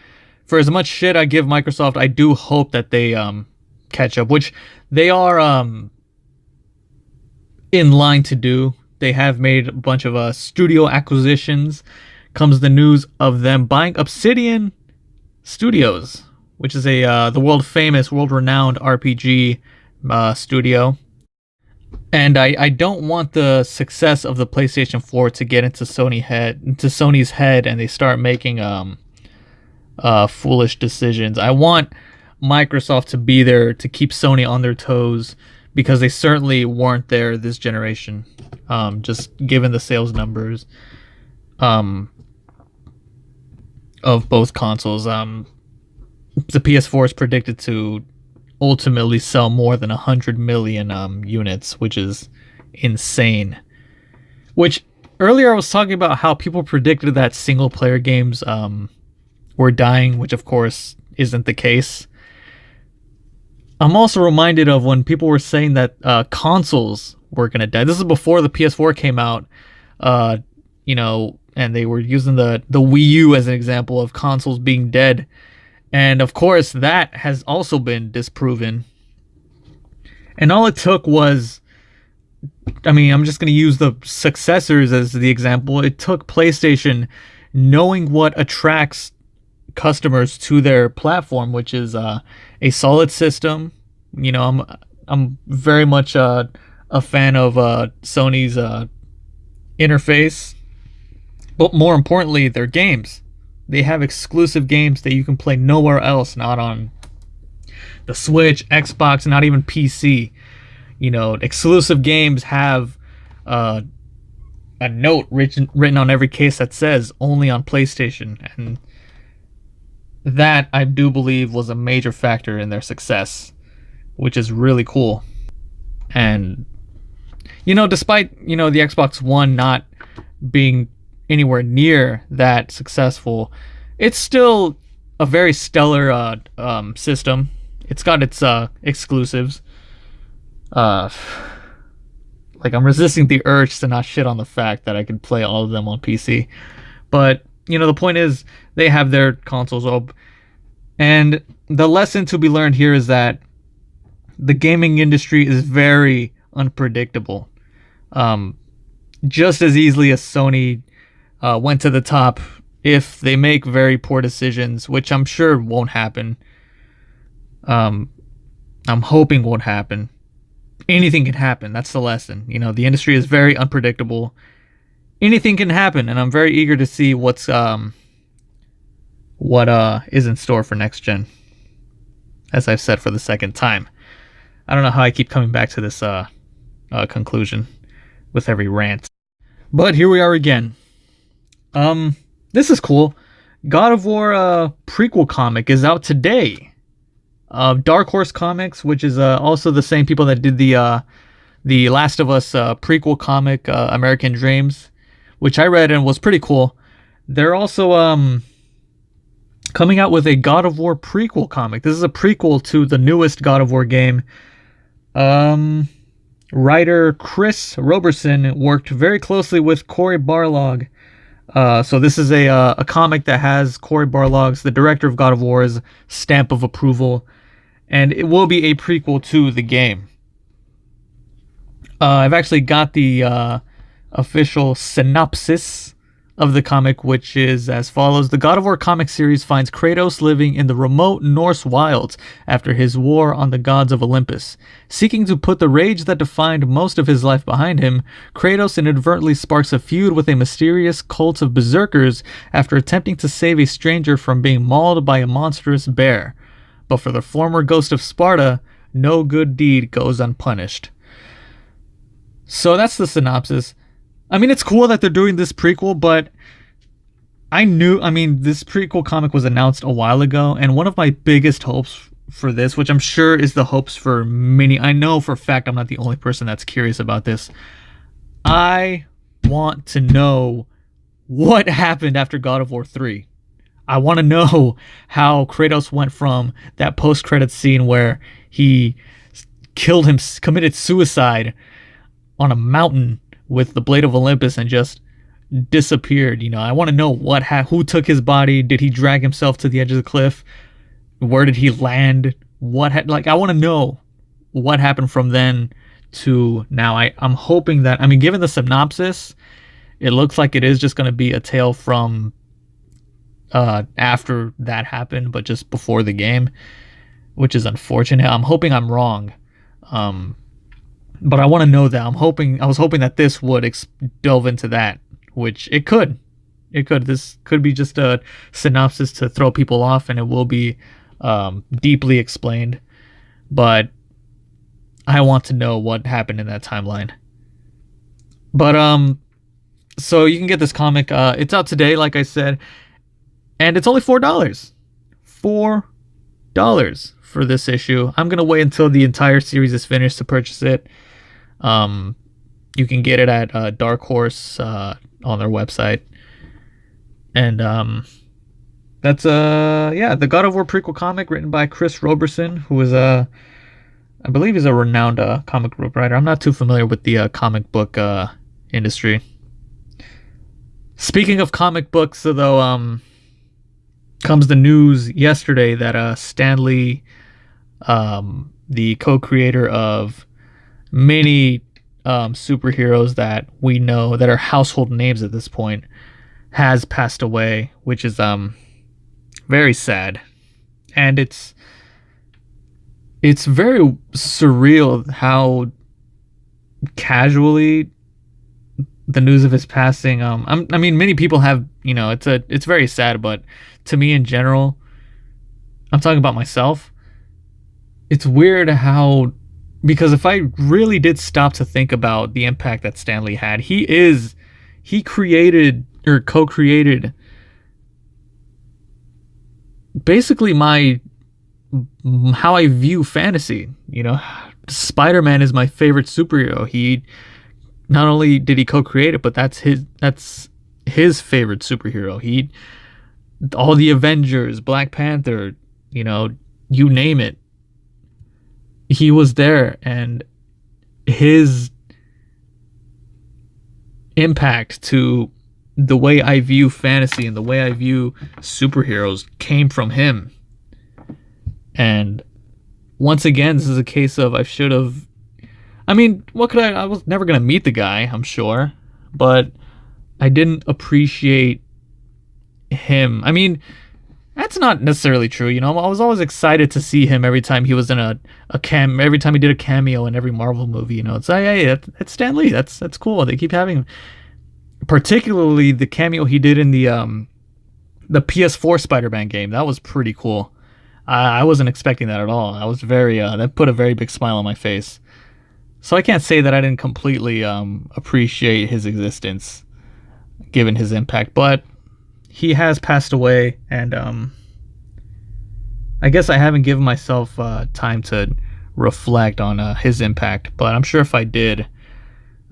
for as much shit I give Microsoft, I do hope that they catch up, which they are in line to do. They have made a bunch of studio acquisitions. Comes the news of them buying Obsidian Studios, which is the world famous, world renowned RPG studio. And I don't want the success of the PlayStation 4 to get into Sony's head, and they start making foolish decisions. I want Microsoft to be there to keep Sony on their toes, because they certainly weren't there this generation. Just given the sales numbers of both consoles. The PS4 is predicted to ultimately sell more than 100 million units, which is insane. Which earlier I was talking about how people predicted that single player games were dying, which of course isn't the case. I'm also reminded of when people were saying that consoles were gonna die. This is before the PS4 came out, and they were using the Wii U as an example of consoles being dead. And of course, that has also been disproven. And all it took was, I'm just going to use the successors as the example. It took PlayStation knowing what attracts customers to their platform, which is a solid system. I'm very much a fan of Sony's interface, but more importantly, their games. They have exclusive games that you can play nowhere else, not on the Switch, Xbox, not even PC. Exclusive games have a note written on every case that says only on PlayStation. And that, I do believe, was a major factor in their success, which is really cool. And, despite, the Xbox One not being anywhere near that successful, it's still a very stellar system. It's got its exclusives. I'm resisting the urge to not shit on the fact that I could play all of them on PC. But, the point is, they have their consoles up. And the lesson to be learned here is that the gaming industry is very unpredictable. Just as easily as Sony went to the top, if they make very poor decisions, which I'm sure won't happen. I'm hoping won't happen. Anything can happen. That's the lesson. The industry is very unpredictable. Anything can happen, and I'm very eager to see what is in store for next gen. As I've said for the second time. I don't know how I keep coming back to this conclusion with every rant. But here we are again. This is cool. God of War prequel comic is out today. Dark Horse Comics, which is also the same people that did the Last of Us prequel comic, American Dreams, which I read and was pretty cool. They're also coming out with a God of War prequel comic. This is a prequel to the newest God of War game. Writer Chris Roberson worked very closely with Cory Barlog. So this is a comic that has Cory Barlog's, the director of God of War's, stamp of approval, and it will be a prequel to the game. I've actually got the official synopsis of the comic, which is as follows. The God of War comic series finds Kratos living in the remote Norse wilds after his war on the gods of Olympus. Seeking to put the rage that defined most of his life behind him, Kratos inadvertently sparks a feud with a mysterious cult of berserkers after attempting to save a stranger from being mauled by a monstrous bear. But for the former ghost of Sparta, no good deed goes unpunished. So that's the synopsis. I mean, it's cool that they're doing this prequel, but this prequel comic was announced a while ago, and one of my biggest hopes for this, which I'm sure is the hopes for many, I know for a fact I'm not the only person that's curious about this. I want to know what happened after God of War 3. I want to know how Kratos went from that post-credits scene where he committed suicide on a mountain with the Blade of Olympus and just disappeared. I want to know who took his body. Did he drag himself to the edge of the cliff? Where did he land? I want to know what happened from then to now. I'm hoping that, given the synopsis, it looks like it is just going to be a tale from after that happened, but just before the game, which is unfortunate. I'm hoping I'm wrong. But I want to know that. I was hoping that this would delve into that, which it could. This could be just a synopsis to throw people off, and it will be deeply explained. But I want to know what happened in that timeline. But so you can get this comic. It's out today, like I said, and it's only $4. $4 for this issue. I'm gonna wait until the entire series is finished to purchase it. You can get it at Dark Horse on their website, and that's the God of War prequel comic written by Chris Roberson, who is I believe he's a renowned comic book writer. I'm not too familiar with the comic book industry. Speaking of comic books, though, comes the news yesterday that Stan Lee, the co-creator of many superheroes that we know that are household names at this point, has passed away, which is very sad. And it's very surreal how casually the news of his passing, many people have, it's very sad, but to me in general, I'm talking about myself, it's weird how, because if I really did stop to think about the impact that Stan Lee had, he created or co-created basically how I view fantasy. Spider-Man is my favorite superhero. He not only did he co-create it, but that's his favorite superhero. All the Avengers, Black Panther, you name it, he was there, and his impact to the way I view fantasy and the way I view superheroes came from him. And once again, this is a case of I was never going to meet the guy, I'm sure, but I didn't appreciate him. That's not necessarily true. I was always excited to see him every time he was in every time he did a cameo in every Marvel movie. It's like, hey, that's Stan Lee. That's cool. They keep having him. Particularly the cameo he did in the PS4 Spider-Man game. That was pretty cool. I wasn't expecting that at all. I was that put a very big smile on my face. So I can't say that I didn't completely appreciate his existence, given his impact, but he has passed away, and I guess I haven't given myself time to reflect on his impact, but I'm sure if I did,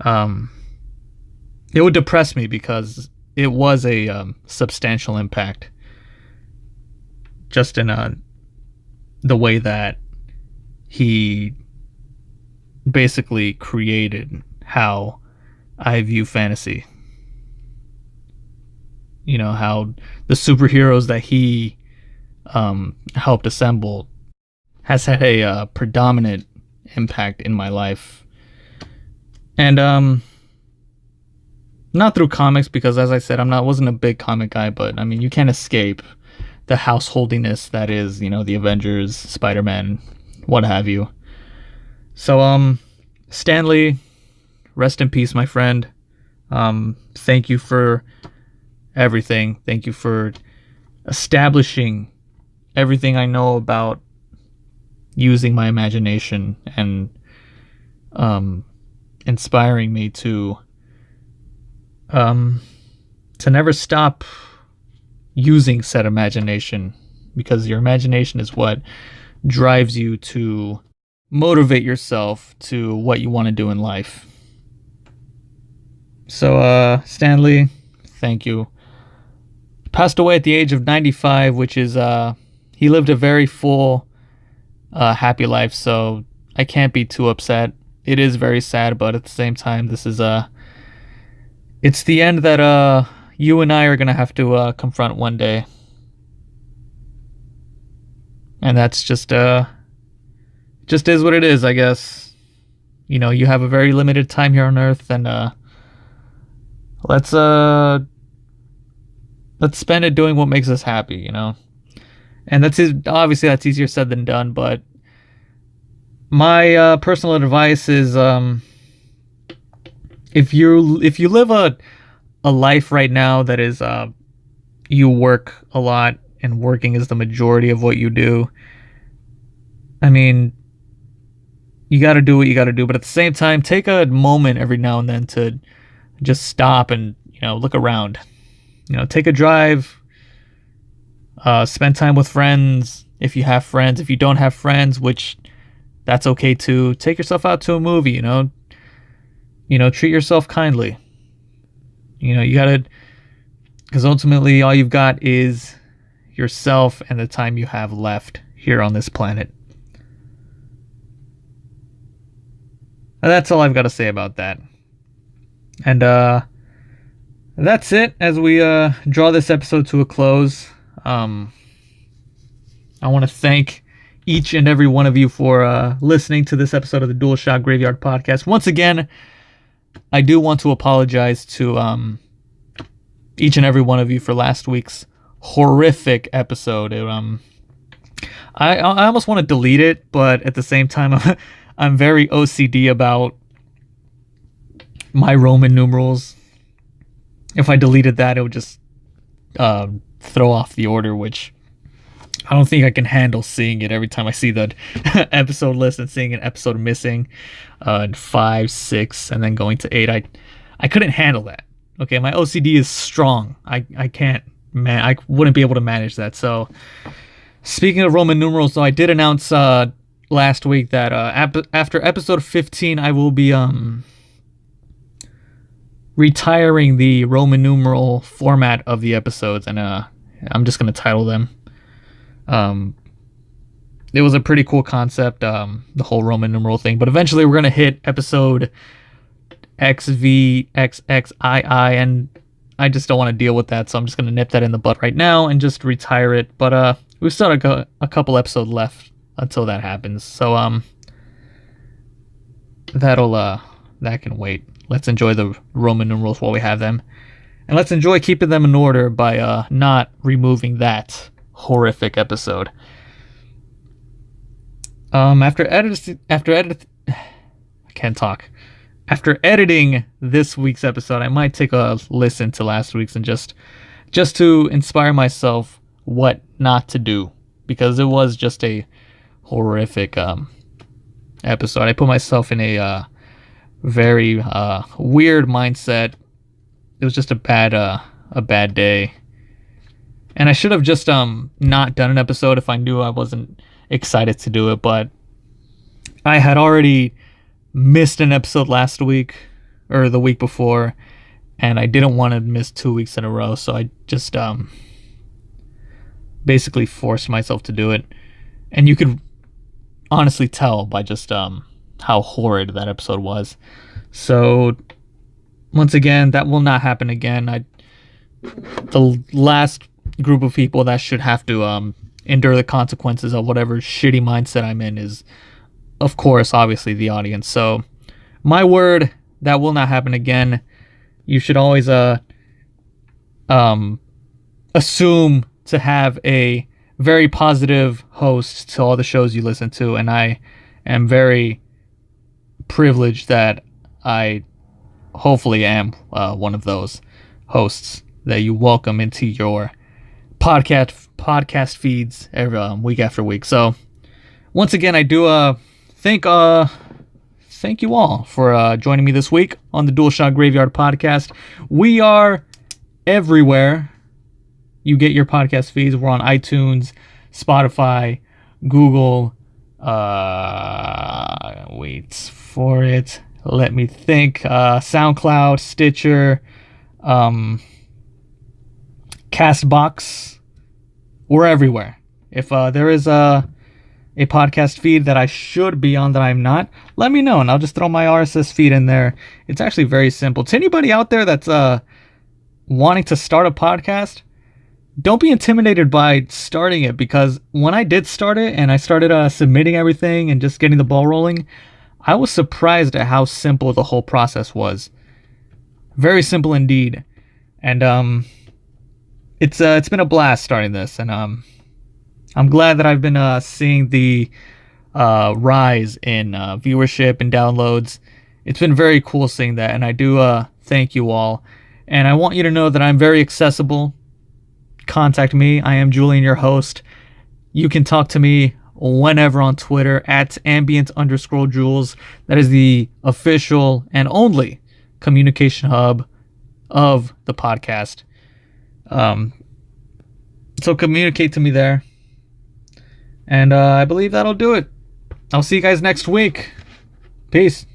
it would depress me because it was a substantial impact, just in the way that he basically created how I view fantasy. How the superheroes that he helped assemble has had a predominant impact in my life. And Not through comics, because as I said, wasn't a big comic guy, but I mean, you can't escape the householdiness that is, the Avengers, Spider-Man, what have you. So, Stan Lee, rest in peace, my friend. Thank you for everything. Thank you for establishing everything I know about using my imagination and inspiring me to never stop using said imagination, because your imagination is what drives you to motivate yourself to what you want to do in life. So, Stan Lee, thank you. Passed away at the age of 95, which is, he lived a very full, happy life, so I can't be too upset. It is very sad, but at the same time, this is, it's the end that, you and I are gonna have to, confront one day. And that's just is what it is, I guess. You have a very limited time here on Earth, and, let's spend it doing what makes us happy, And obviously that's easier said than done, but my personal advice is, if you live a life right now that is you work a lot and working is the majority of what you do, I mean, you got to do what you got to do, but at the same time, take a moment every now and then to just stop and look around. Take a drive, spend time with friends if you have friends. If you don't have friends, which that's okay too, take yourself out to a movie. Treat yourself kindly. You gotta, because ultimately all you've got is yourself and the time you have left here on this planet. And that's all I've got to say about that. And that's it as we draw this episode to a close. I want to thank each and every one of you for listening to this episode of the DualShock Graveyard Podcast. Once again, I do want to apologize to each and every one of you for last week's horrific episode. I almost want to delete it, but at the same time, I'm very OCD about my Roman numerals. If I deleted that, it would just throw off the order, which I don't think I can handle seeing it every time I see the episode list and seeing an episode missing, 5, 6, and then going to 8. I couldn't handle that. Okay, my OCD is strong. I can't, man. I wouldn't be able to manage that. So, speaking of Roman numerals, though, I did announce last week that after episode 15, I will be retiring the Roman numeral format of the episodes, and I'm just gonna title them. It was a pretty cool concept, the whole Roman numeral thing, but eventually we're gonna hit episode XVXXII, and I just don't want to deal with that, so I'm just gonna nip that in the butt right now and just retire it. But we've still got a couple episodes left until that happens, so that can wait. Let's enjoy the Roman numerals while we have them, and let's enjoy keeping them in order by not removing that horrific episode. After editing this week's episode, I might take a listen to last week's and just to inspire myself what not to do, because it was just a horrific episode. I put myself in a very weird mindset. It was just a bad day, and I should have just not done an episode if I knew I wasn't excited to do it. But I had already missed an episode last week or the week before, and I didn't want to miss 2 weeks in a row, so I just basically forced myself to do it. And you could honestly tell by just how horrid that episode was. So once again, that will not happen again. The last group of people that should have to endure the consequences of whatever shitty mindset I'm in is, of course, obviously the audience. So my word, that will not happen again. you should always assume to have a very positive host to all the shows you listen to, and I am very privileged that I hopefully am one of those hosts that you welcome into your podcast feeds every week after week. So once again, I do thank you all for joining me this week on the DualShock Graveyard podcast. We are everywhere you get your podcast feeds. We're on iTunes, Spotify, Google, wait for it, let me think, SoundCloud, Stitcher, Castbox. We're everywhere. If there is a podcast feed that I should be on that I'm not, let me know and I'll just throw my RSS feed in there. It's actually very simple. To anybody out there that's wanting to start a podcast, don't be intimidated by starting it, because when I did start it and I started submitting everything and just getting the ball rolling, I was surprised at how simple the whole process was. Very simple indeed. And it's been a blast starting this, and I'm glad that I've been seeing the rise in viewership and downloads. It's been very cool seeing that, and I do thank you all. And I want you to know that I'm very accessible. Contact me. I am Julian, your host. You can talk to me whenever on Twitter at ambient_Jules. That is the official and only communication hub of the podcast. So communicate to me there. And I believe that'll do it. I'll see you guys next week. Peace.